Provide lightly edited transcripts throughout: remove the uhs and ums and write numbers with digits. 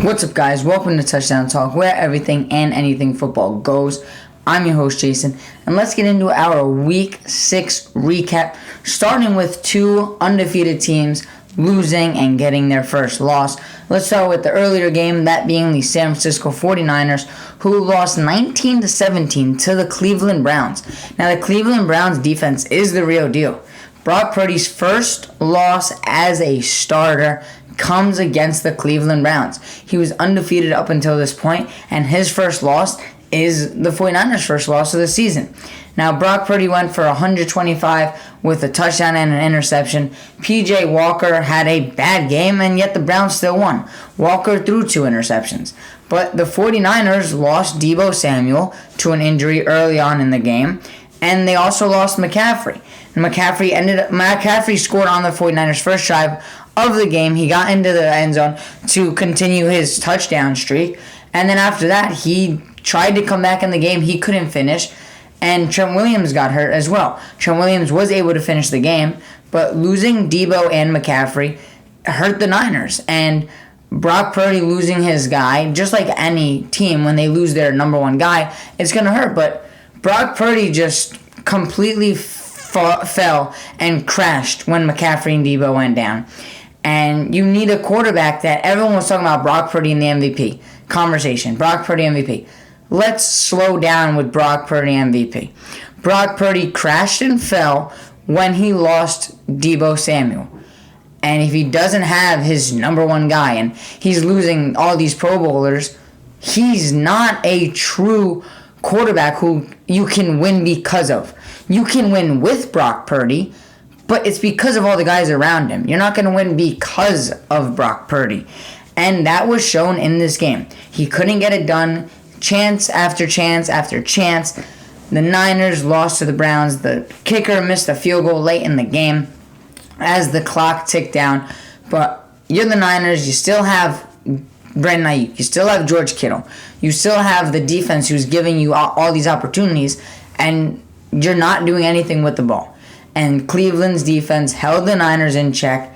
What's up, guys? Welcome to Touchdown Talk, where everything and anything football goes. I'm your host, Jason, and let's get into our Week 6 recap, starting with two undefeated teams losing and getting their first loss. Let's start with the earlier game, that being the San Francisco 49ers, who lost 19-17 to the Cleveland Browns. Now, the Cleveland Browns defense is the real deal. Brock Purdy's first loss as a starter comes against the Cleveland Browns. He was undefeated up until this point, and his first loss is the 49ers' first loss of the season. Now, Brock Purdy went for 125 with a touchdown and an interception. P.J. Walker had a bad game, and yet the Browns still won. Walker threw 2 interceptions. But the 49ers lost Deebo Samuel to an injury early on in the game, and they also lost McCaffrey. McCaffrey scored on the 49ers' first drive of the game. He got into the end zone to continue his touchdown streak, and then after that, he tried to come back in the game. He couldn't finish, and Trent Williams got hurt as well. Trent Williams was able to finish the game, but losing Deebo and McCaffrey hurt the Niners, and Brock Purdy losing his guy, just like any team, when they lose their number one guy, it's going to hurt, but Brock Purdy just completely fell and crashed when McCaffrey and Deebo went down. And you need a quarterback that everyone was talking about Brock Purdy in the MVP conversation. Brock Purdy MVP. Let's slow down with Brock Purdy MVP. Brock Purdy crashed and fell when he lost Deebo Samuel. And if he doesn't have his number one guy and he's losing all these Pro Bowlers, he's not a true quarterback who you can win because of. You can win with Brock Purdy, but it's because of all the guys around him. You're not going to win because of Brock Purdy. And that was shown in this game. He couldn't get it done. Chance after chance after chance. The Niners lost to the Browns. The kicker missed a field goal late in the game as the clock ticked down. But you're the Niners. You still have Brandon Ayuk. You still have George Kittle. You still have the defense who's giving you all these opportunities, and you're not doing anything with the ball. And Cleveland's defense held the Niners in check,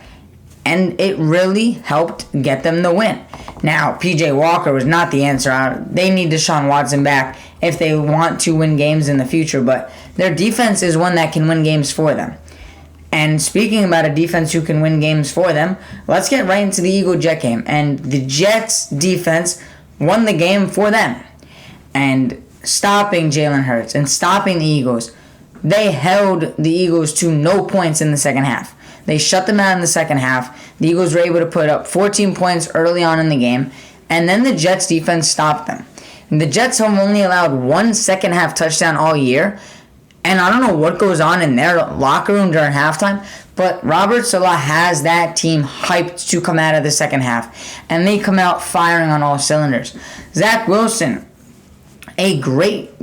and it really helped get them the win. Now, P.J. Walker was not the answer. They need Deshaun Watson back if they want to win games in the future, but their defense is one that can win games for them. And speaking about a defense who can win games for them, let's get right into the Eagle-Jet game. And the Jets' defense won the game for them. And stopping Jalen Hurts and stopping the Eagles, they held the Eagles to no points in the second half. They shut them out in the second half. The Eagles were able to put up 14 points early on in the game, and then the Jets' defense stopped them. And the Jets have only allowed 1 second-half touchdown all year, and I don't know what goes on in their locker room during halftime, but Robert Saleh has that team hyped to come out of the second half, and they come out firing on all cylinders. Zach Wilson, a great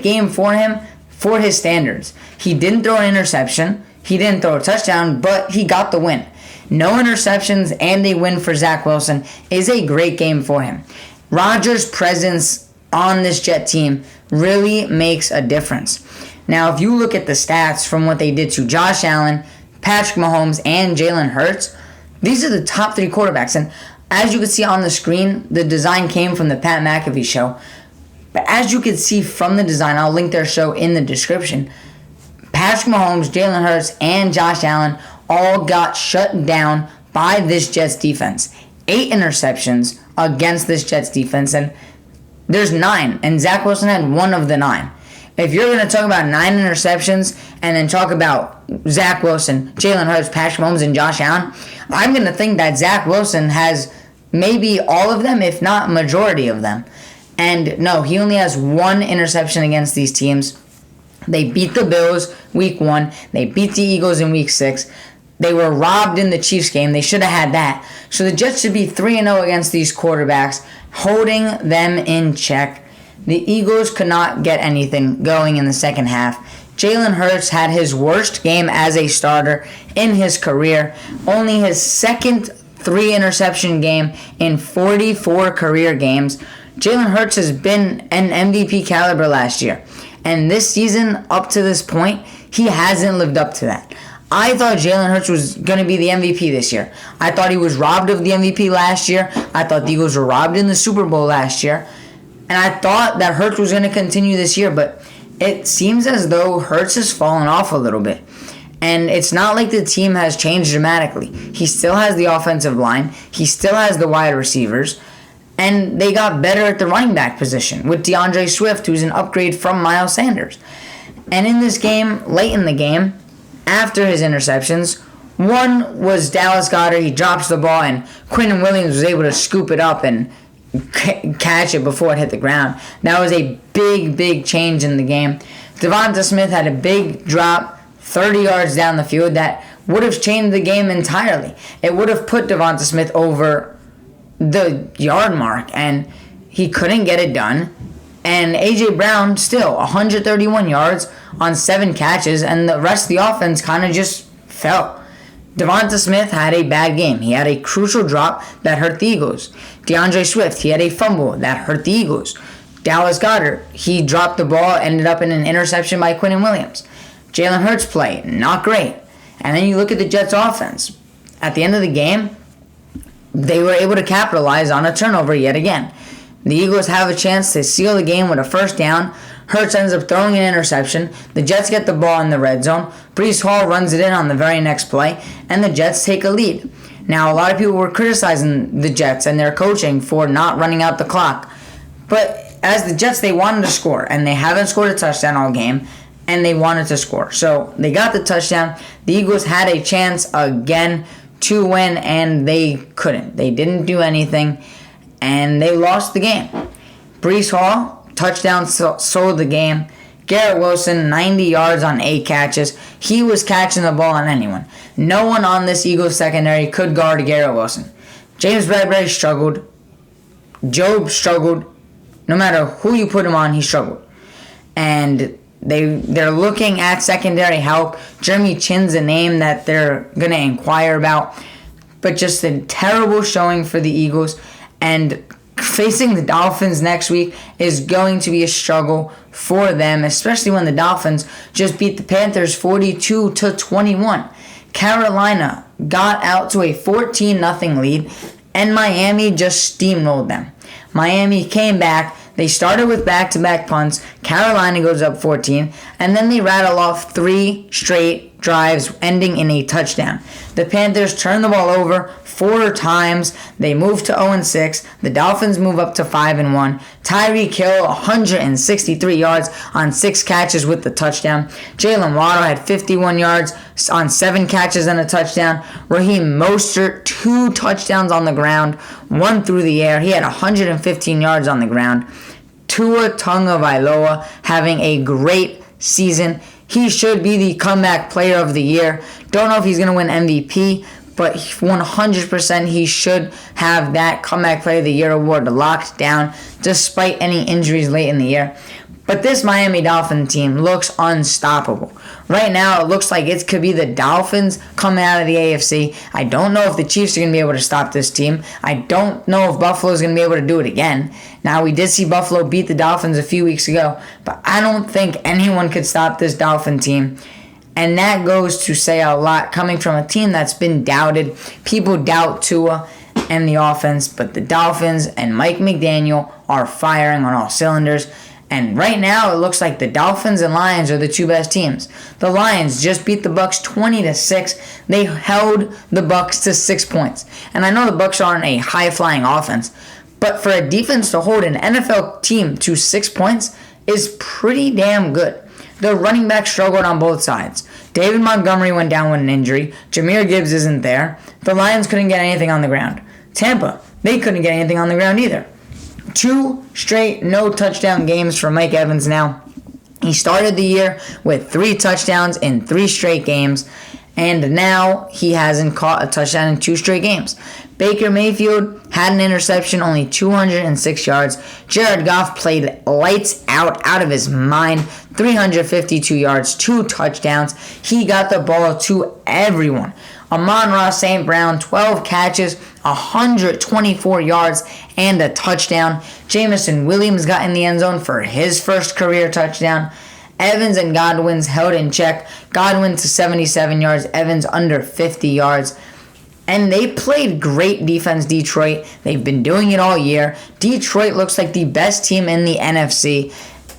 game for him for his standards. He didn't throw an interception. He didn't throw a touchdown, but he got the win. No interceptions and a win for Zach Wilson is a great game for him. Rodgers' presence on this Jet team really makes a difference. Now, if you look at the stats from what they did to Josh Allen, Patrick Mahomes, and Jalen Hurts, these are the top 3 quarterbacks. And as you can see on the screen, the design came from the Pat McAfee show. But as you can see from the design, I'll link their show in the description, Patrick Mahomes, Jalen Hurts, and Josh Allen all got shut down by this Jets defense. 8 interceptions against this Jets defense, and there's 9, and Zach Wilson had 1 of the 9. If you're going to talk about 9 interceptions and then talk about Zach Wilson, Jalen Hurts, Patrick Mahomes, and Josh Allen, I'm going to think that Zach Wilson has maybe all of them, if not majority of them. And no, he only has 1 interception against these teams. They beat the Bills week 1. They beat the Eagles in week 6. They were robbed in the Chiefs game. They should have had that. So the Jets should be 3-0 against these quarterbacks, holding them in check. The Eagles could not get anything going in the second half. Jalen Hurts had his worst game as a starter in his career. Only his second 3-interception game in 44 career games. Jalen Hurts has been an MVP caliber last year. And this season, up to this point, he hasn't lived up to that. I thought Jalen Hurts was going to be the MVP this year. I thought he was robbed of the MVP last year. I thought the Eagles were robbed in the Super Bowl last year. And I thought that Hurts was going to continue this year, but it seems as though Hurts has fallen off a little bit. And it's not like the team has changed dramatically. He still has the offensive line. He still has the wide receivers. And they got better at the running back position with DeAndre Swift, who's an upgrade from Miles Sanders. And in this game, late in the game, after his interceptions, one was Dallas Goedert. He drops the ball, and Quinnen Williams was able to scoop it up and catch it before it hit the ground. That was a big, big change in the game. Devonta Smith had a big drop 30 yards down the field that would have changed the game entirely. It would have put Devonta Smith over the yard mark, and he couldn't get it done. And A.J. Brown still 131 yards on 7 catches, and the rest of the offense kind of just fell. Devonta Smith had a bad game. He had a crucial drop that hurt the Eagles. DeAndre Swift, he had a fumble that hurt the Eagles. Dallas Goedert, he dropped the ball, ended up in an interception by Quinnen Williams. Jalen Hurts play, not great. And then you look at the Jets offense. At the end of the game, they were able to capitalize on a turnover yet again. The Eagles have a chance to seal the game with a first down. Hurts ends up throwing an interception. The Jets get the ball in the red zone. Breece Hall runs it in on the very next play, and the Jets take a lead. Now, a lot of people were criticizing the Jets and their coaching for not running out the clock. But as the Jets, they wanted to score, and they haven't scored a touchdown all game, and they wanted to score. So they got the touchdown. The Eagles had a chance again to win, and they couldn't. They didn't do anything, and they lost the game. Breece Hall, touchdown, sold the game. Garrett Wilson, 90 yards on 8 catches. He was catching the ball on anyone. No one on this Eagles secondary could guard Garrett Wilson. James Bradbury struggled. Job struggled. No matter who you put him on, he struggled. And they're looking at secondary help. Jeremy Chin's a name that they're going to inquire about. But just a terrible showing for the Eagles. And facing the Dolphins next week is going to be a struggle for them, especially when the Dolphins just beat the Panthers 42-21. Carolina got out to a 14-0 lead, and Miami just steamrolled them. Miami came back. They started with back-to-back punts. Carolina goes up 14, and then they rattle off 3 straight drives ending in a touchdown. The Panthers turn the ball over 4 times. They move to 0-6. The Dolphins move up to 5-1. Tyreek Hill, 163 yards on 6 catches with the touchdown. Jalen Waddle had 51 yards on 7 catches and a touchdown. Raheem Mostert, 2 touchdowns on the ground, 1 through the air. He had 115 yards on the ground. Tua Tagovailoa having a great season. He should be the comeback player of the year. Don't know if he's going to win MVP, but 100% he should have that comeback player of the year award locked down despite any injuries late in the year. But this Miami Dolphins team looks unstoppable. Right now, it looks like it could be the Dolphins coming out of the AFC. I don't know if the Chiefs are going to be able to stop this team. I don't know if Buffalo is going to be able to do it again. Now, we did see Buffalo beat the Dolphins a few weeks ago, but I don't think anyone could stop this Dolphin team. And that goes to say a lot coming from a team that's been doubted. People doubt Tua and the offense, but the Dolphins and Mike McDaniel are firing on all cylinders. And right now, it looks like the Dolphins and Lions are the 2 best teams. The Lions just beat the Bucs 20-6. They held the Bucs to 6 points. And I know the Bucs aren't a high-flying offense, but for a defense to hold an NFL team to 6 points is pretty damn good. The running back struggled on both sides. David Montgomery went down with an injury. Jahmyr Gibbs isn't there. The Lions couldn't get anything on the ground. Tampa, they couldn't get anything on the ground either. 2 straight no-touchdown games for Mike Evans now. He started the year with 3 touchdowns in 3 straight games, and now he hasn't caught a touchdown in 2 straight games. Baker Mayfield had an interception, only 206 yards. Jared Goff played lights out of his mind, 352 yards, 2 touchdowns. He got the ball to everyone. Amon-Ra St. Brown, 12 catches, 124 yards, and a touchdown. Jameson Williams got in the end zone for his first career touchdown. Evans and Godwin's held in check. Godwin to 77 yards, Evans under 50 yards. And they played great defense, Detroit. They've been doing it all year. Detroit looks like the best team in the NFC.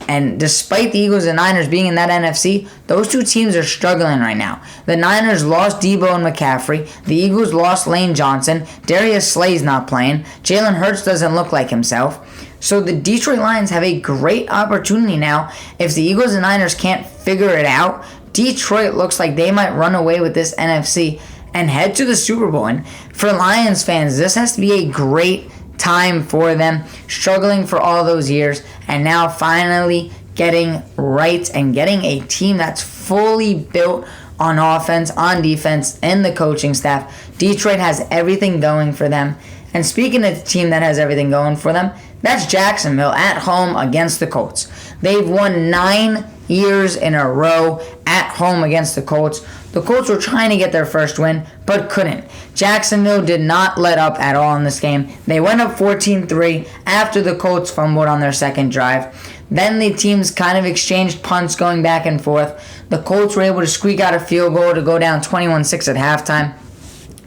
And despite the Eagles and Niners being in that NFC, those two teams are struggling right now. The Niners lost Debo and McCaffrey. The Eagles lost Lane Johnson. Darius Slay's not playing. Jalen Hurts doesn't look like himself. So the Detroit Lions have a great opportunity now. If the Eagles and Niners can't figure it out, Detroit looks like they might run away with this NFC and head to the Super Bowl. And for Lions fans, this has to be a great time for them, struggling for all those years, and now finally getting right and getting a team that's fully built on offense, on defense, and the coaching staff. Detroit has everything going for them. And speaking of the team that has everything going for them, that's Jacksonville at home against the Colts. They've won 9 years in a row at home against the Colts. The Colts were trying to get their first win, but couldn't. Jacksonville did not let up at all in this game. They went up 14-3 after the Colts fumbled on their second drive. Then the teams kind of exchanged punts going back and forth. The Colts were able to squeak out a field goal to go down 21-6 at halftime.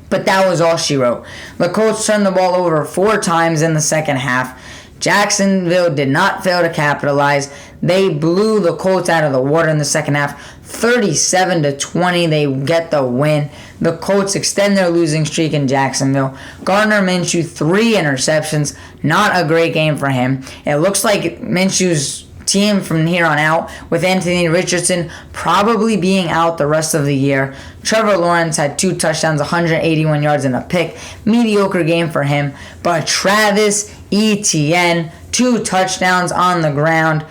But that was all she wrote. The Colts turned the ball over 4 times in the second half. Jacksonville did not fail to capitalize. They blew the Colts out of the water in the second half. 37-20, they get the win. The Colts extend their losing streak in Jacksonville. Gardner Minshew, 3 interceptions. Not a great game for him. It looks like Minshew's team from here on out, with Anthony Richardson probably being out the rest of the year. Trevor Lawrence had 2 touchdowns, 181 yards, and a pick. Mediocre game for him. But Travis Etienne, 2 touchdowns on the ground.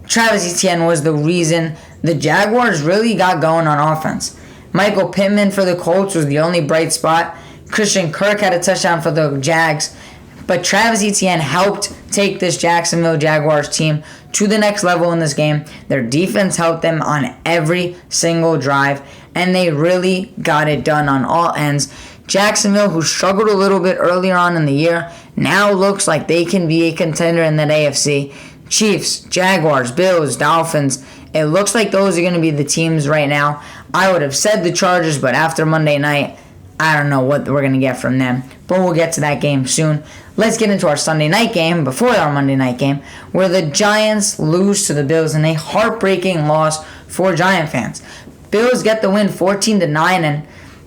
Travis Etienne was the reason the Jaguars really got going on offense. Michael Pittman for the Colts was the only bright spot. Christian Kirk had a touchdown for the Jags. But Travis Etienne helped take this Jacksonville Jaguars team to the next level in this game. Their defense helped them on every single drive, and they really got it done on all ends. Jacksonville, who struggled a little bit earlier on in the year, now looks like they can be a contender in that AFC. Chiefs, Jaguars, Bills, Dolphins, it looks like those are going to be the teams right now. I would have said the Chargers, but after Monday night, I don't know what we're going to get from them. But we'll get to that game soon. Let's get into our Sunday night game before our Monday night game, where the Giants lose to the Bills in a heartbreaking loss for Giant fans. Bills get the win 14-9, and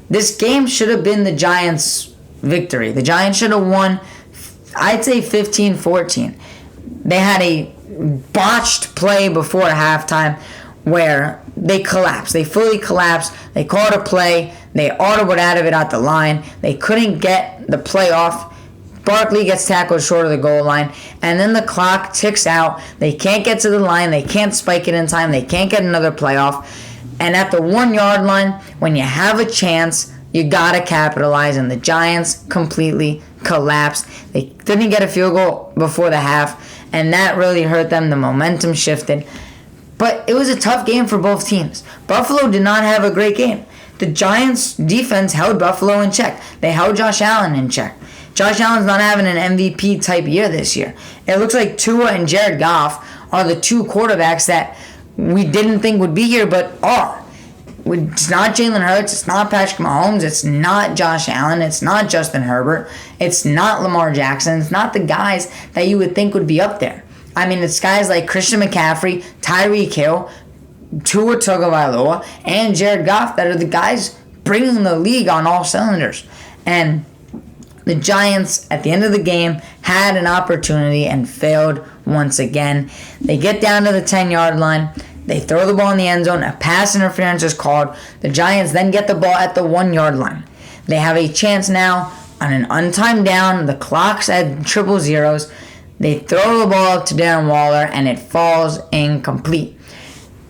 this game should have been the Giants' victory. The Giants should have won, I'd say 15-14. They had a botched play before halftime where they collapsed. They fully collapsed. They called a play. They audibled out of it at the line. They couldn't get the play off. Barkley gets tackled short of the goal line, and then the clock ticks out. They can't get to the line. They can't spike it in time. They can't get another play off. And at the 1-yard line, when you have a chance, you got to capitalize, and the Giants completely collapsed. They didn't get a field goal before the half, and that really hurt them. The momentum shifted. But it was a tough game for both teams. Buffalo did not have a great game. The Giants' defense held Buffalo in check. They held Josh Allen in check. Josh Allen's not having an MVP-type year this year. It looks like Tua and Jared Goff are the 2 quarterbacks that we didn't think would be here, but are. It's not Jalen Hurts. It's not Patrick Mahomes. It's not Josh Allen. It's not Justin Herbert. It's not Lamar Jackson. It's not the guys that you would think would be up there. I mean, it's guys like Christian McCaffrey, Tyreek Hill, Tua Tagovailoa, and Jared Goff that are the guys bringing the league on all cylinders. And the Giants, at the end of the game, had an opportunity and failed once again. They get down to the 10-yard line. They throw the ball in the end zone. A pass interference is called. The Giants then get the ball at the 1-yard line. They have a chance now on an untimed down. The clock's at 000. They throw the ball up to Darren Waller, and it falls incomplete.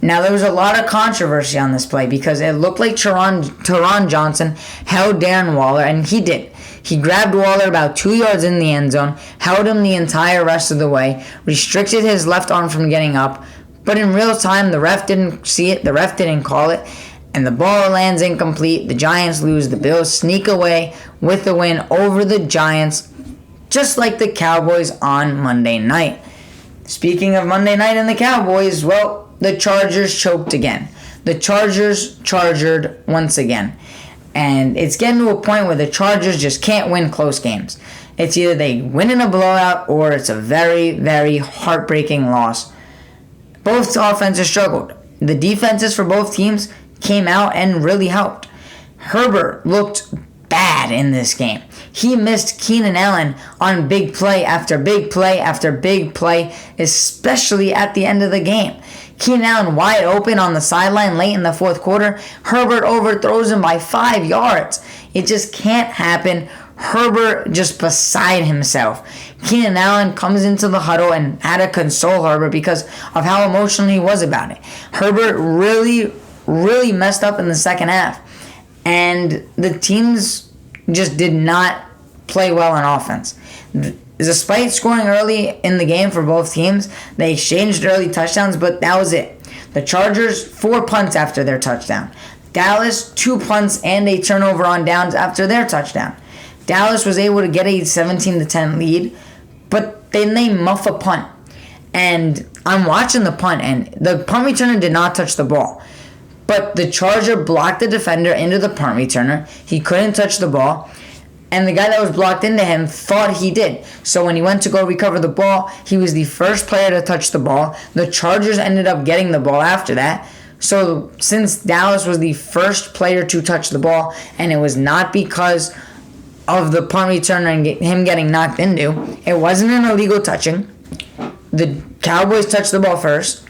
Now, there was a lot of controversy on this play because it looked like Teron Johnson held Darren Waller, and he did. He grabbed Waller about 2 yards in the end zone, held him the entire rest of the way, restricted his left arm from getting up, but in real time, the ref didn't see it, the ref didn't call it, and the ball lands incomplete. The Giants lose. The Bills sneak away with the win over the Giants, just like the Cowboys on Monday night. Speaking of Monday night and the Cowboys, well, the Chargers choked again. The Chargers chargered once again. And it's getting to a point where the Chargers just can't win close games. It's either they win in a blowout or it's a very, very heartbreaking loss. Both offenses struggled. The defenses for both teams came out and really helped. Herbert looked bad in this game. He missed Keenan Allen on big play after big play after big play, especially at the end of the game. Keenan Allen wide open on the sideline late in the fourth quarter. Herbert overthrows him by 5 yards. It just can't happen. Herbert just beside himself. Keenan Allen comes into the huddle and had to console Herbert because of how emotional he was about it. Herbert really, really messed up in the second half. And the teams just did not play well on offense. Despite scoring early in the game for both teams, they exchanged early touchdowns, but that was it. The Chargers, 4 punts after their touchdown. Dallas, 2 punts and a turnover on downs after their touchdown. Dallas was able to get a 17-10 lead, but then they muff a punt. And I'm watching the punt, and the punt returner did not touch the ball. But the Charger blocked the defender into the punt returner. He couldn't touch the ball. And the guy that was blocked into him thought he did. So when he went to go recover the ball, he was the first player to touch the ball. The Chargers ended up getting the ball after that. So since Dallas was the first player to touch the ball, and it was not because of the punt returner and him getting knocked into, it wasn't an illegal touching. The Cowboys touched the ball first,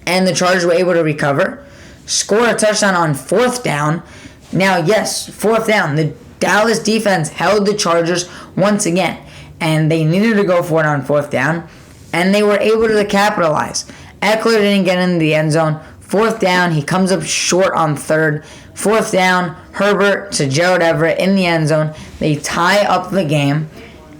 and the Chargers were able to recover, score a touchdown on 4th down. Now, yes, 4th down. The Dallas defense held the Chargers once again, and they needed to go for it on 4th down, and they were able to capitalize. Eckler didn't get into the end zone. 4th down, he comes up short on 3rd. 4th down, Herbert to Gerald Everett in the end zone. They tie up the game,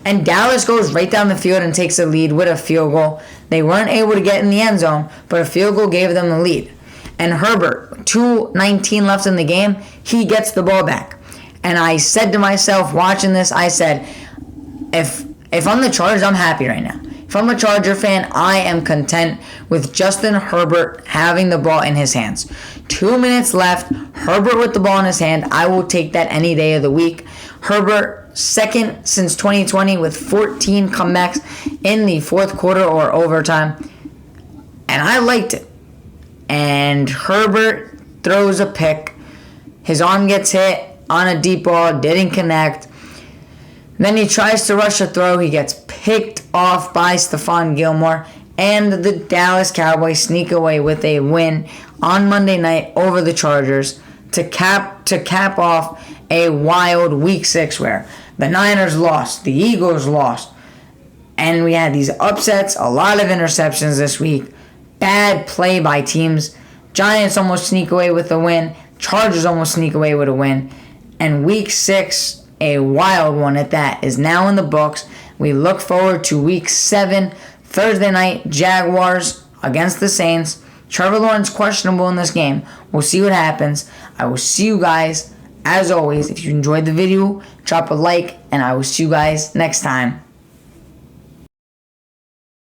and Dallas goes right down the field and takes the lead with a field goal. They weren't able to get in the end zone, but a field goal gave them the lead. And Herbert, 2:19 left in the game, he gets the ball back. And I said to myself, watching this, I said, if I'm the Chargers, I'm happy right now. If I'm a Charger fan, I am content with Justin Herbert having the ball in his hands. 2 minutes left, Herbert with the ball in his hand. I will take that any day of the week. Herbert, second since 2020 with 14 comebacks in the fourth quarter or overtime. And I liked it. And Herbert throws a pick. His arm gets hit on a deep ball, didn't connect. Then he tries to rush a throw. He gets picked off by Stephon Gilmore. And the Dallas Cowboys sneak away with a win on Monday night over the Chargers to cap off a wild Week 6 where the Niners lost, the Eagles lost, and we had these upsets, a lot of interceptions this week, bad play by teams. Giants almost sneak away with a win. Chargers almost sneak away with a win. And Week 6, a wild one at that, is now in the books. We look forward to Week 7, Thursday night, Jaguars against the Saints. Trevor Lawrence questionable in this game. We'll see what happens. I will see you guys, as always. If you enjoyed the video, drop a like, and I will see you guys next time.